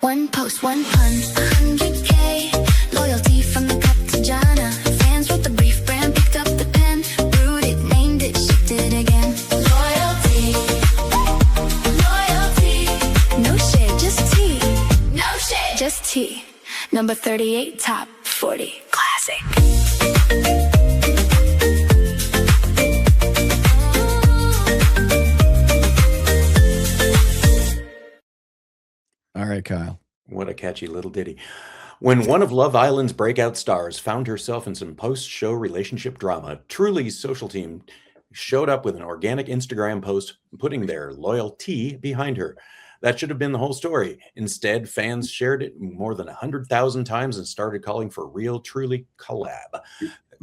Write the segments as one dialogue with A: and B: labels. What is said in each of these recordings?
A: One post, one pun, 100K. Loyalty from the cup to Jana. Fans wrote the brief, brand picked up the pen. Brewed it, named it, shipped it again. Loyalty, loyalty. No shade, just tea. No shade, just tea. Number 38, top 40, classic.
B: All right, Kyle.
C: What a catchy little ditty. When one of Love Island's breakout stars found herself in some post-show relationship drama, Truly's social team showed up with an organic Instagram post putting their loyalty behind her. That should have been the whole story. Instead, fans shared it more than 100,000 times and started calling for real Truly collab.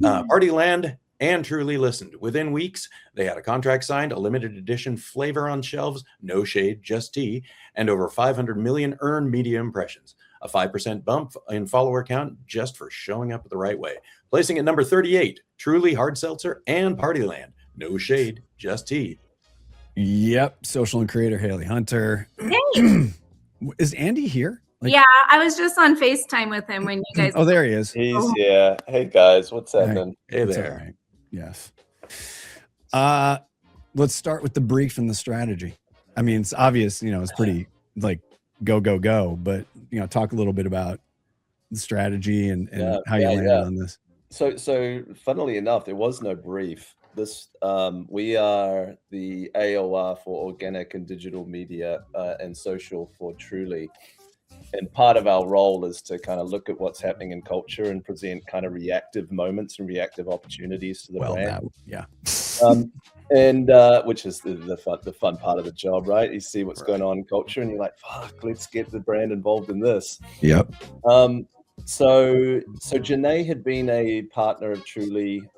C: Partyland and Truly listened. Within weeks, they had a contract signed, a limited edition flavor on shelves, no shade, just tea, and over 500 million earned media impressions. A 5% bump in follower count just for showing up the right way. Placing at number 38, Truly Hard Seltzer and Partyland. No shade, just tea.
B: Yep. Social and creator Haley Hunter.
D: Hey.
B: Is Andy here? Like,
D: yeah, I was just on FaceTime with him when you guys.
B: Oh, there he is.
E: He's here. Hey guys, what's happening?
C: Hey
B: It's
C: there.
B: all right. Yes. Let's start with the brief and the strategy. I mean, it's obvious, it's pretty like go, go, go, but talk a little bit about the strategy and how you landed on this.
E: So funnily enough, there was no brief. This we are the AOR for organic and digital media and social for Truly. And part of our role is to kind of look at what's happening in culture and present kind of reactive moments and reactive opportunities to the brand. Which is the fun part of the job, right? You see what's going on in culture and you're like, fuck, let's get the brand involved in this.
B: Yep.
E: So Janae had been a partner of Truly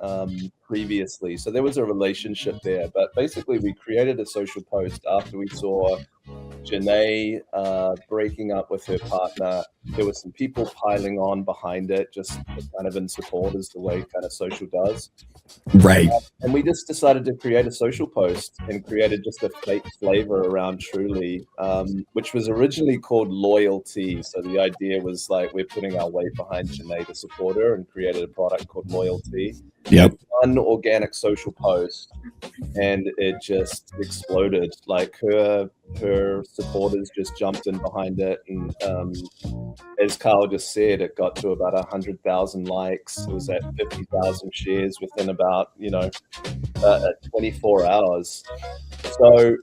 E: previously. So there was a relationship there. But basically, we created a social post after we saw Janae breaking up with her partner. There were some people piling on behind it, just kind of in support, as the way kind of social does.
B: Right.
E: And we just decided to create a social post and created just a fake flavor around Truly, which was originally called Loyalty. So the idea was like, we're putting our weight behind Janae to support her, and created a product called Loyalty.
B: Yep.
E: One organic social post, and it just exploded. Like her supporters just jumped in behind it, and as Carl just said, it got to about 100,000 likes. It was at 50,000 shares within about 24 hours. So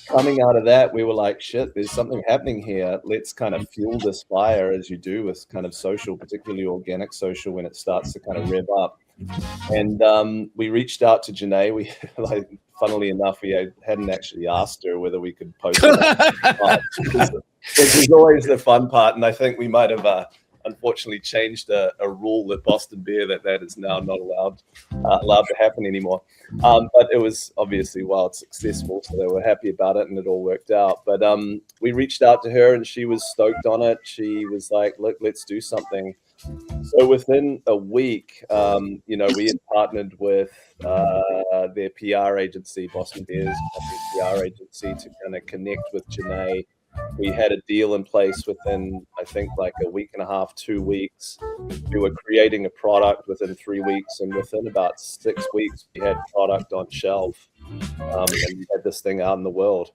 E: coming out of that, we were like, shit, there's something happening here. Let's kind of fuel this fire, as you do with kind of social, particularly organic social, when it starts to kind of rev up. And we reached out to Janae. We funnily enough, we hadn't actually asked her whether we could post it. Which is always the fun part. And I think we might have unfortunately changed a rule at Boston Beer that is now not allowed to happen anymore. But it was obviously wild successful, so they were happy about it and it all worked out. But we reached out to her and she was stoked on it. She was like, look, let's do something. So within a week, we had partnered with their PR agency, Boston Beer's PR agency, to kind of connect with Janae. We had a deal in place within, I think, like a week and a half, 2 weeks. We were creating a product within 3 weeks, and within about 6 weeks, we had product on shelf, and we had this thing out in the world.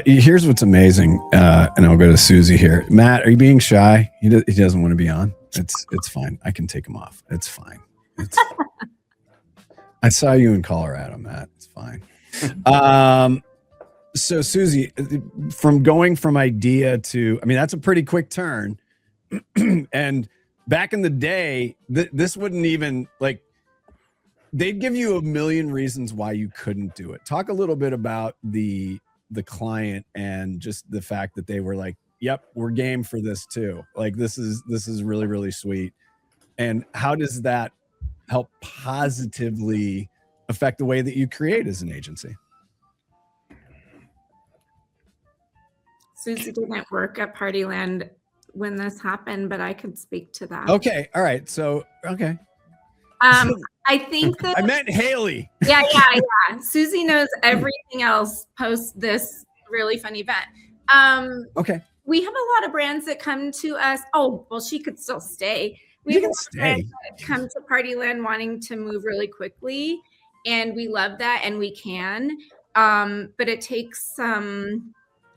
B: Here's what's amazing, and I'll go to Susie here. Matt, are you being shy? He doesn't want to be on. It's fine. I can take him off. It's fine. I saw you in Colorado, Matt. It's fine. So Susie, from idea to, that's a pretty quick turn. And back in the day, this wouldn't even they'd give you a million reasons why you couldn't do it. Talk a little bit about the client and just the fact that they were like, yep, we're game for this too. Like, this is really, really sweet. And how does that help positively affect the way that you create as an agency?
D: Susie didn't work at Partyland when this happened, but I could speak to that.
B: Okay. All right. So, okay.
D: I think that
B: I meant Haley.
D: Yeah. Susie knows everything else post this really fun event.
B: Okay.
D: we have a lot of brands that come to us. Oh, well, she could still stay. We
B: You
D: have a
B: can
D: lot of brands
B: stay.
D: that come to Partyland wanting to move really quickly, and we love that, and we can. But it takes some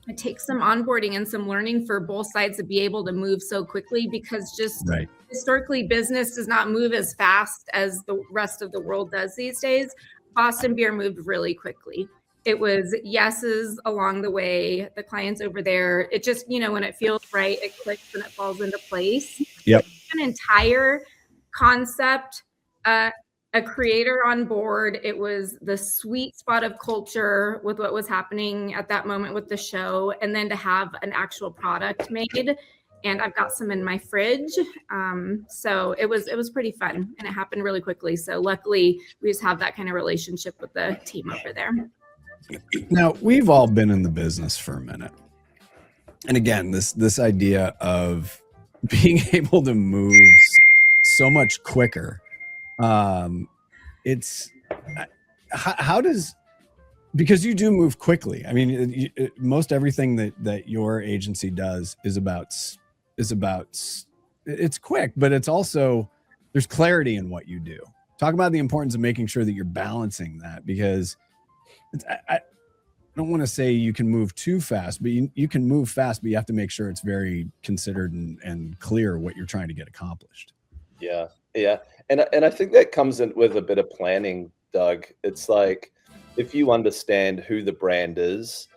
D: onboarding and some learning for both sides to be able to move so quickly, because just
B: Right.
D: historically business does not move as fast as the rest of the world does these days. Boston Beer moved really quickly. It was yeses along the way. The clients over there, it just, when it feels right, it clicks and it falls into place.
B: Yep.
D: An entire concept, a creator on board. It was the sweet spot of culture with what was happening at that moment with the show, and then to have an actual product made. And I've got some in my fridge. So it was pretty fun, and it happened really quickly. So luckily we just have that kind of relationship with the team over there.
B: Now, we've all been in the business for a minute. And again, this idea of being able to move so much quicker. It's how does, because you do move quickly. I mean, most everything that your agency does is about it's quick, but it's also, there's clarity in what you do. Talk about the importance of making sure that you're balancing that, because I don't want to say you can move too fast, but you can move fast, but you have to make sure it's very considered and clear what you're trying to get accomplished.
E: Yeah. And I think that comes in with a bit of planning, Doug. It's like, if you understand who the brand is,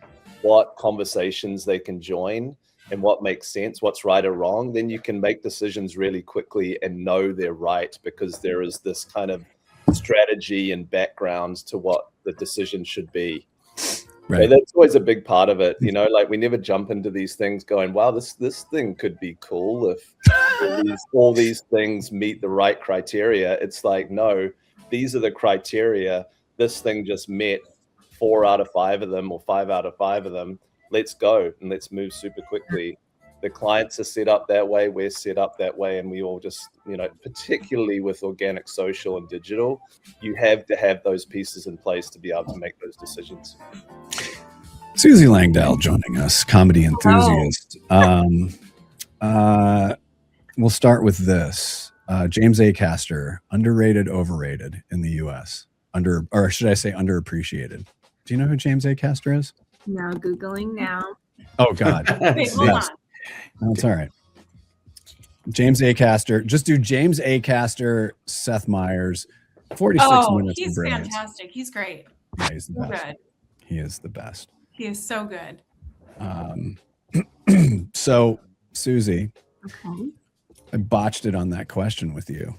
E: what conversations they can join, and what makes sense, what's right or wrong, then you can make decisions really quickly and know they're right, because there is this kind of strategy and background to what the decision should be.
B: Right.
E: So that's always a big part of it. Like, we never jump into these things going, wow, this thing could be cool if all these things meet the right criteria. It's like, no, these are the criteria. This thing just met 4 out of 5 of them, or 5 out of 5 of them. Let's go and let's move super quickly. The clients are set up that way. We're set up that way. And we all just, particularly with organic, social, and digital, you have to have those pieces in place to be able to make those decisions.
B: Susie Langdell joining us, comedy enthusiast. We'll start with this. James Acaster, underrated, overrated in the U.S. Or should I say underappreciated? Do you know who James Acaster is?
D: No, Googling now.
B: Oh, God.
F: Wait, hold on.
B: That's all right. James Acaster. Just do James Acaster, Seth Meyers, 46 minutes.
F: He's
B: of brilliance.
F: fantastic. He's great.
B: Yeah, he's the
F: So
B: best.
F: good.
B: He is the best.
F: He is so good.
B: So, Susie,
D: Okay.
B: I botched it on that question with you.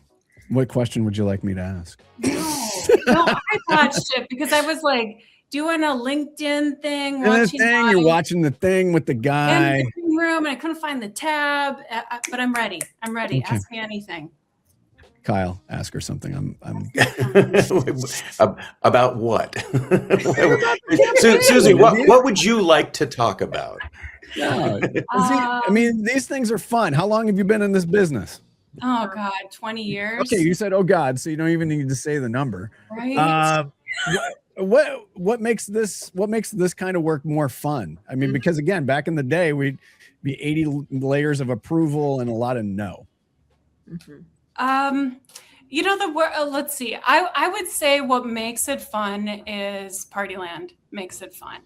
B: What question would you like me to ask?
F: No, I watched it because I was like doing a LinkedIn thing.
B: You're watching the thing with the guy.
F: in the living room, and I couldn't find the tab. But I'm ready. I'm ready.
B: Okay.
F: Ask me anything.
B: Kyle, ask her something. I'm
C: About what? Susie, what would you like to talk about?
B: no. I mean, these things are fun. How long have you been in this business?
F: Oh God, 20 years.
B: Okay, you said, oh God, so you don't even need to say the number.
F: Right.
B: What makes this kind of work more fun? I mean, because again, back in the day, we'd be 80 layers of approval and a lot of no.
F: Let's see. I would say what makes it fun is Partyland makes it fun,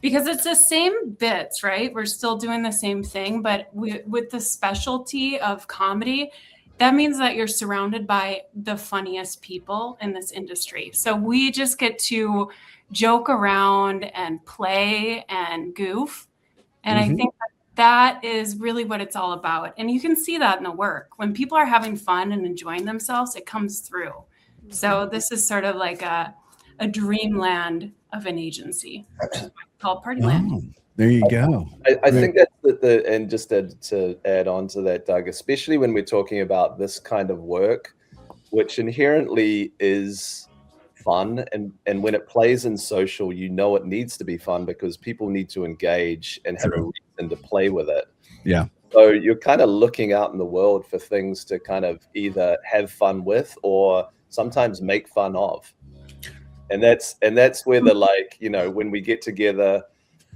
F: because it's the same bits, right? We're still doing the same thing, but with the specialty of comedy, that means that you're surrounded by the funniest people in this industry. So we just get to joke around and play and goof. And I think that is really what it's all about. And you can see that in the work. When people are having fun and enjoying themselves, it comes through. So this is sort of like a dreamland of an agency, which is called Partyland.
B: Oh, there you go.
E: I think that's and just to add on to that, Doug, especially when we're talking about this kind of work, which inherently is fun, and when it plays in social, it needs to be fun because people need to engage and have a reason to play with it.
B: Yeah.
E: So you're kind of looking out in the world for things to kind of either have fun with or sometimes make fun of. And that's where when we get together,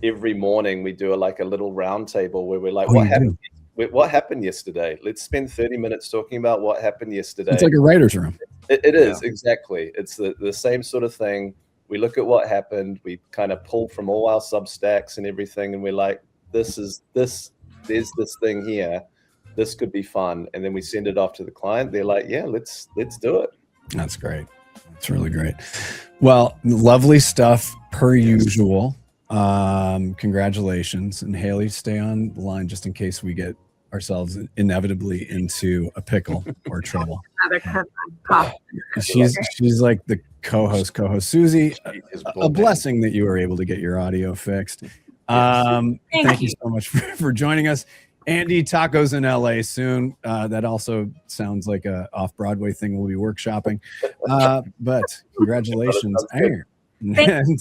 E: every morning we do like a little round table where we're like,
B: Oh,
E: what
B: you
E: happened? What happened yesterday? Let's spend 30 minutes talking about what happened yesterday.
B: It's like a writer's room.
E: It is, exactly. It's the same sort of thing. We look at what happened. We kind of pull from all our Substacks and everything, and we're like, there's this thing here. This could be fun. And then we send it off to the client. They're like, yeah, let's do it.
B: That's great. That's really great. Well, lovely stuff per usual. Congratulations. And Haley, stay on the line just in case we get ourselves inevitably into a pickle or trouble. She's like the co-host. Susie, a blessing that you were able to get your audio fixed. Thank you so much for joining us. Andy, tacos in LA soon. That also sounds like a off-Broadway thing we'll be workshopping. But congratulations.
D: Thank you.